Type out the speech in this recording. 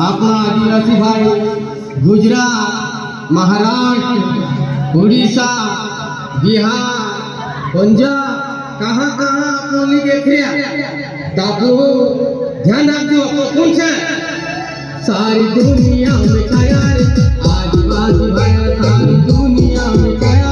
अपना आदिवासी भाई गुजरात, महाराष्ट्र, उड़ीसा, बिहार, पंजाब कहाँ कहाँ आपको नहीं देख रहे ताकू ध्यान रखो आपको कौन सा सारी दुनिया में छाया रे आदिवासी भाई सारी दुनिया में छाया